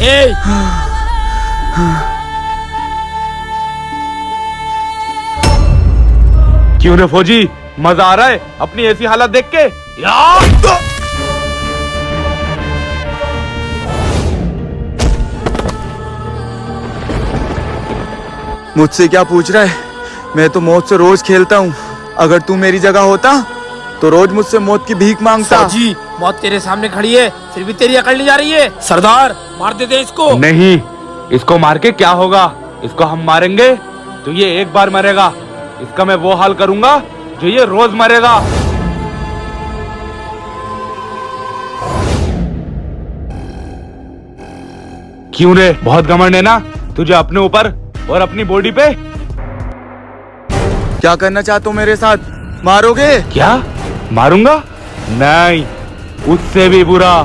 ए! क्यों रे फौजी, मजा आ रहा है अपनी ऐसी हालत देख के? मुझसे क्या पूछ रहा है? मैं तो मौत से रोज खेलता हूँ। अगर तू मेरी जगह होता तो रोज मुझसे मौत की भीख मांगता। फौजी, मौत तेरे सामने खड़ी है, फिर भी तेरी अकड़ नहीं जा रही है। सरदार, मार देते इसको। नहीं, इसको मार के क्या होगा? इसको हम मारेंगे तो ये एक बार मरेगा। इसका मैं वो हाल करूंगा जो ये रोज मरेगा। क्यों रे, बहुत घमंड है ना तुझे अपने ऊपर और अपनी बॉडी पे? क्या करना चाहते हो मेरे साथ? मारोगे? क्या मारूंगा? नहीं, उससे भी बुरा।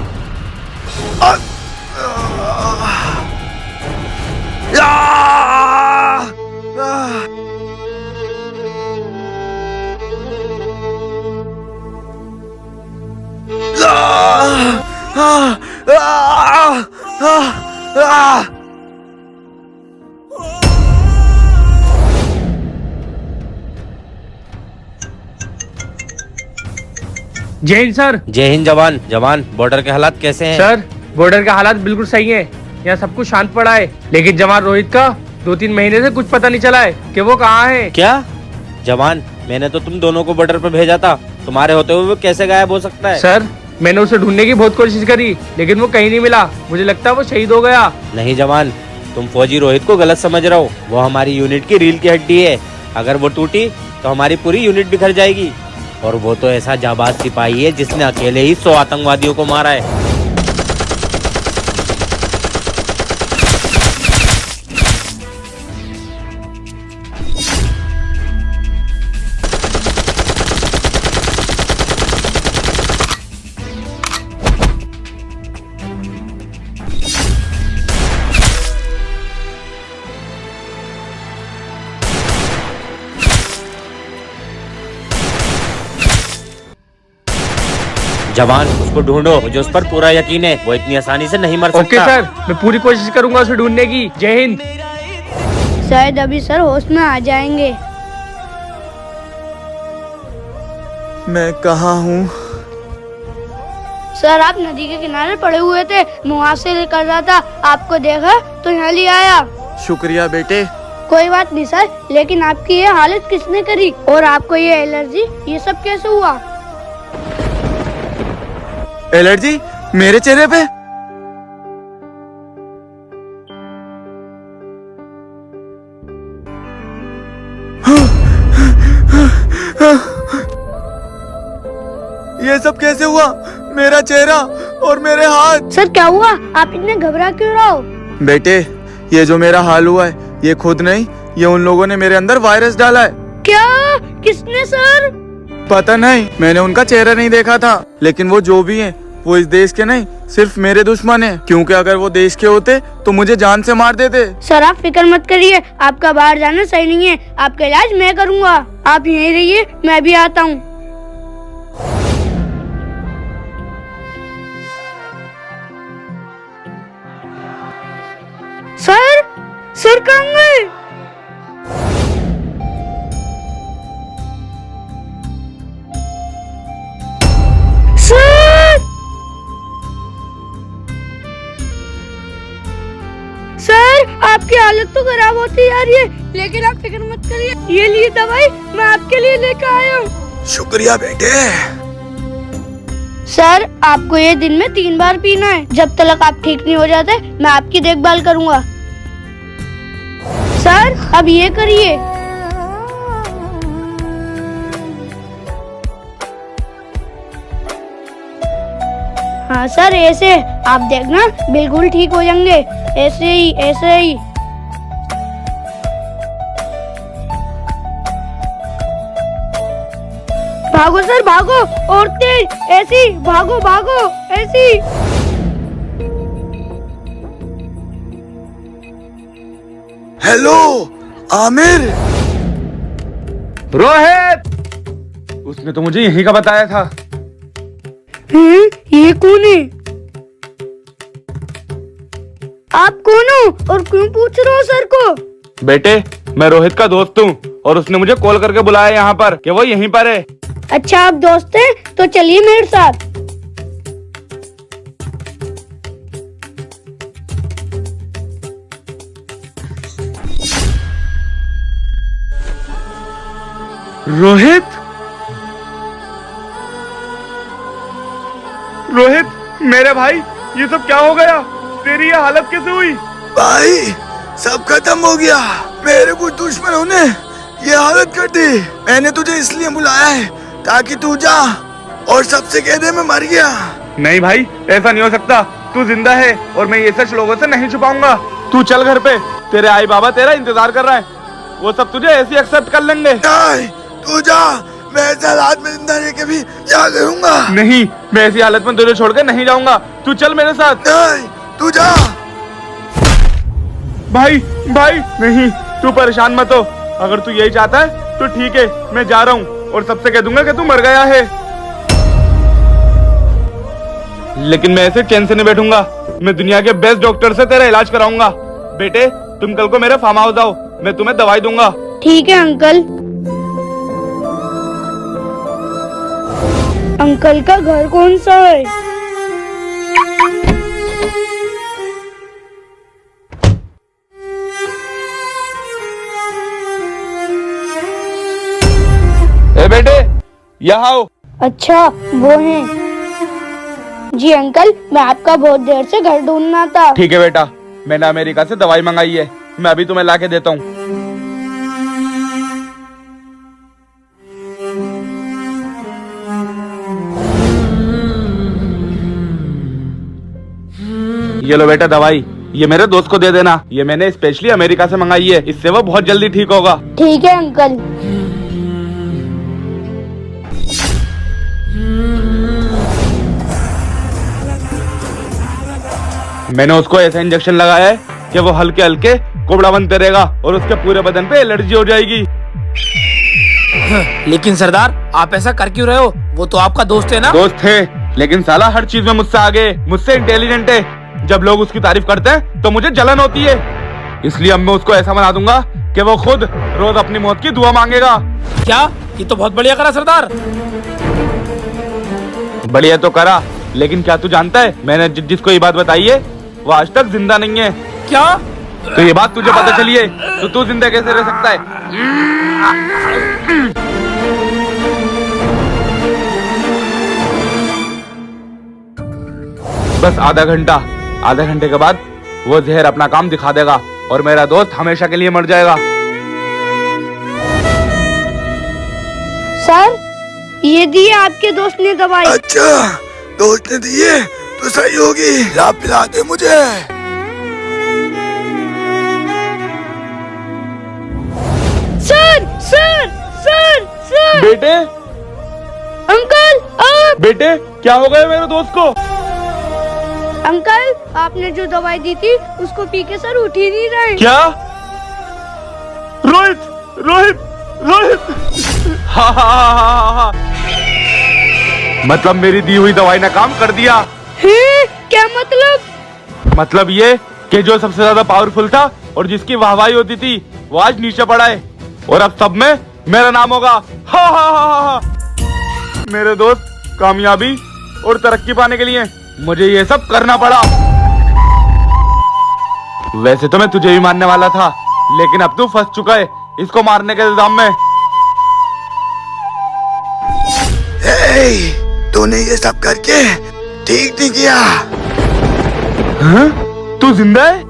जय हिंद सर। जय हिंद जवान। जवान, बॉर्डर के हालात कैसे हैं? सर, बॉर्डर का हालात बिल्कुल सही है। यहाँ सब कुछ शांत पड़ा है, लेकिन जवान रोहित का 2-3 महीने से कुछ पता नहीं चला है कि वो कहाँ है। क्या जवान, मैंने तो तुम दोनों को बॉर्डर पे भेजा था। तुम्हारे होते हुए वो कैसे गायब हो सकता है? सर, मैंने उसे ढूंढने की बहुत कोशिश करी, लेकिन वो कहीं नहीं मिला। मुझे लगता है वो शहीद हो गया। नहीं जवान, तुम फौजी रोहित को गलत समझ रहे हो। वो हमारी यूनिट की रील की हड्डी है। अगर वो टूटी तो हमारी पूरी यूनिट बिखर जाएगी। और वो तो ऐसा जाबाज सिपाही है जिसने अकेले ही 100 आतंकवादियों को मारा है। जवान, उसको ढूंढो। मुझे उस पर पूरा यकीन है, वो इतनी आसानी से नहीं मर सकता। ओके सर, मैं पूरी कोशिश करूंगा उसे ढूंढने की। जय हिंद। शायद अभी सर होश में आ जाएंगे। मैं कहाँ हूँ? सर, आप नदी के किनारे पड़े हुए थे, मैं वहाँ से निकल रहा था, आपको देखा तो यहाँ ले आया। शुक्रिया बेटे। कोई बात नहीं सर, लेकिन आपकी ये हालत किसने करी? और आपको ये एलर्जी, ये सब कैसे हुआ? एलर्जी मेरे चेहरे पे? ये सब कैसे हुआ? मेरा चेहरा और मेरे हाथ। सर क्या हुआ? आप इतने घबरा क्यों रहे हो? बेटे, ये जो मेरा हाल हुआ है, ये खुद नहीं, ये उन लोगों ने मेरे अंदर वायरस डाला है। क्या? किसने सर? पता नहीं, मैंने उनका चेहरा नहीं देखा था, लेकिन वो जो भी हैं, वो इस देश के नहीं, सिर्फ मेरे दुश्मन हैं। क्योंकि अगर वो देश के होते तो मुझे जान से मार देते। सर आप फिक्र मत करिए, आपका बाहर जाना सही नहीं है। आपका इलाज मैं करूँगा, आप यहीं रहिए, मैं भी आता हूँ। सर कहाँ गए? सर, आपकी हालत तो खराब होती जा रही है, लेकिन आप फिक्र मत करिए। ये लिए दवाई मैं आपके लिए लेकर आया हूँ। शुक्रिया बेटे। सर, आपको ये दिन में 3 बार पीना है। जब तक आप ठीक नहीं हो जाते, मैं आपकी देखभाल करूँगा। सर, अब ये करिए। हाँ सर, ऐसे आप देखना बिल्कुल ठीक हो जाएंगे। ऐसे ही, ऐसे ही। भागो सर, भागो, और तेज, ऐसी भागो, भागो, ऐसी। हेलो आमिर। रोहित, उसने तो मुझे यहीं का बताया था। ये कौन है? आप कौन हो और क्यों पूछ रहे हो सर को? बेटे, मैं रोहित का दोस्त हूँ और उसने मुझे कॉल करके बुलाया यहाँ पर कि वो यहीं पर है। अच्छा, आप दोस्त हैं तो चलिए मेरे साथ। रोहित, रोहित मेरे भाई, ये सब क्या हो गया? तेरी ये हालत कैसे हुई? भाई सब खत्म हो गया। मेरे कुछ दुश्मनों ने ये हालत कर दी। मैंने तुझे इसलिए बुलाया है ताकि तू जा और सबसे कह दे मैं मर गया। नहीं भाई, ऐसा नहीं हो सकता। तू जिंदा है और मैं ये सच लोगों से नहीं छुपाऊंगा। तू चल घर पे, तेरे आई बाबा तेरा इंतजार कर रहा है। वो सब तुझे ऐसे एक्सेप्ट कर लेंगे। नहीं, तू जा। मैं ऐसे हालात में जिंदा रह के भी क्या करूंगा? नहीं, मैं ऐसी हालत में तुझे छोड़ के नहीं जाऊंगा। तू चल मेरे साथ। नहीं, तू जा। भाई भाई नहीं, तू परेशान मत हो। अगर तू यही चाहता है तो ठीक है, मैं जा रहा हूँ और सबसे कह दूंगा कि तू मर गया है। लेकिन मैं ऐसे चैन से नहीं बैठूंगा। मैं दुनिया के बेस्ट डॉक्टर से तेरा इलाज कराऊंगा। बेटे, तुम कल को मेरे फार्म हाउस आओ, मैं तुम्हें दवाई दूंगा। ठीक है अंकल। अंकल का घर कौन सा है? ए बेटे, यहाँ आओ। अच्छा, वो है। जी अंकल, मैं आपका बहुत देर से घर ढूंढना था। ठीक है बेटा, मैंने अमेरिका से दवाई मंगाई है, मैं अभी तुम्हें लाके देता हूँ। ये लो बेटा दवाई, ये मेरे दोस्त को दे देना। ये मैंने स्पेशली अमेरिका से मंगाई है, इससे वो बहुत जल्दी ठीक होगा। ठीक है अंकल। मैंने उसको ऐसा इंजेक्शन लगाया है कि वो हल्के हल्के कोबड़ा बनते रहेगा और उसके पूरे बदन पे एलर्जी हो जाएगी। लेकिन सरदार, आप ऐसा कर क्यों रहे हो? वो तो आपका दोस्त है ना? दोस्त है, लेकिन साला हर चीज में मुझसे आगे, मुझसे इंटेलिजेंट है। जब लोग उसकी तारीफ करते हैं तो मुझे जलन होती है। इसलिए अब मैं उसको ऐसा बना दूंगा कि वो खुद रोज अपनी मौत की दुआ मांगेगा। क्या? ये तो बहुत बढ़िया करा सरदार। बढ़िया तो करा, लेकिन क्या तू जानता है मैंने जिसको ये बात बताई है वो आज तक जिंदा नहीं है। क्या? तो ये बात तुझे पता चली है तो तू जिंदा कैसे रह सकता है? बस आधा घंटे के बाद वो जहर अपना काम दिखा देगा और मेरा दोस्त हमेशा के लिए मर जाएगा। सर, ये दिए आपके दोस्त ने दवाई। अच्छा, दोस्त ने दिए तो सही होगी। ला पिला दे मुझे। Sir sir sir sir. बेटे, अंकल आप। बेटे क्या हो गया मेरे दोस्त को? अंकल, आपने जो दवाई दी थी उसको पी के सर उठ ही नहीं रहे। क्या? रोहित, रोहित, रोहित। हा। मतलब मेरी दी हुई दवाई ने काम कर दिया। हैं? क्या मतलब? मतलब ये कि जो सबसे ज्यादा पावरफुल था और जिसकी वाहवाही होती थी वो आज नीचे पड़ा है और अब सब में मेरा नाम होगा। हा। मेरे दोस्त, कामयाबी और तरक्की पाने के लिए मुझे ये सब करना पड़ा। वैसे तो मैं तुझे भी मारने वाला था, लेकिन अब तू फंस चुका है इसको मारने के इल्जाम में। तूने ये सब करके ठीक नहीं किया। हाँ? तू जिंदा है?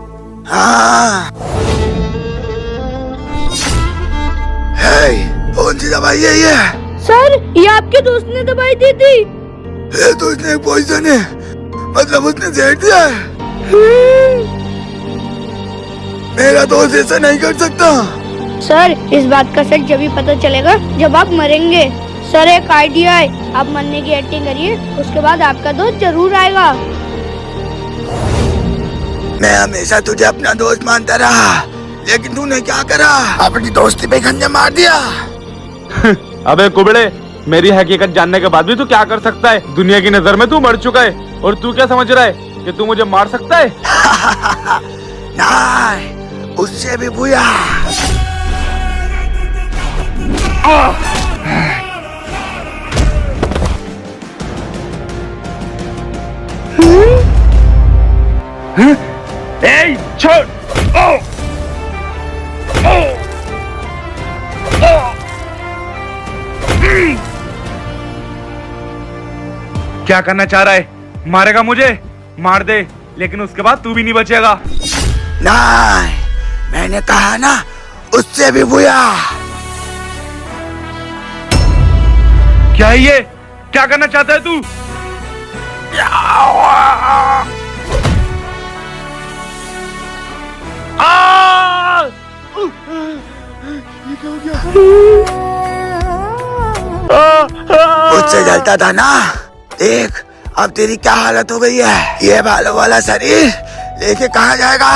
हाँ। कौन सी दवाई है ये? सर, ये आपके दोस्त ने दवाई दी थी। ये तो उसने पॉइजन है, मतलब उसने जहर दिया है। मेरा दोस्त ऐसा नहीं कर सकता। सर, इस बात का सच जब ही पता चलेगा जब आप मरेंगे। सर, एक आइडिया है, आप मरने की एक्टिंग करिए, उसके बाद आपका दोस्त जरूर आएगा। मैं हमेशा तुझे अपना दोस्त मानता रहा, लेकिन तूने क्या करा? अपनी दोस्ती पे खंजर मार दिया। अबे कुबड़े, मेरी हकीकत जानने के बाद भी तू क्या कर सकता है? दुनिया की नजर में तू मर चुका है और तू क्या समझ रहा है कि तू मुझे मार सकता है? नहीं, उससे भी बुरा। ए, छोड़! ओ! ओ! ओ! क्या करना चाह रहा है? मारेगा मुझे? मार दे, लेकिन उसके बाद तू भी नहीं बचेगा। नहीं, मैंने कहा ना, उससे भी बुरा। क्या है ये? क्या करना चाहता है तू? मुझसे जलता था ना, देख अब तेरी क्या हालत हो गई है। ये बालों वाला शरीर लेके कहाँ जाएगा?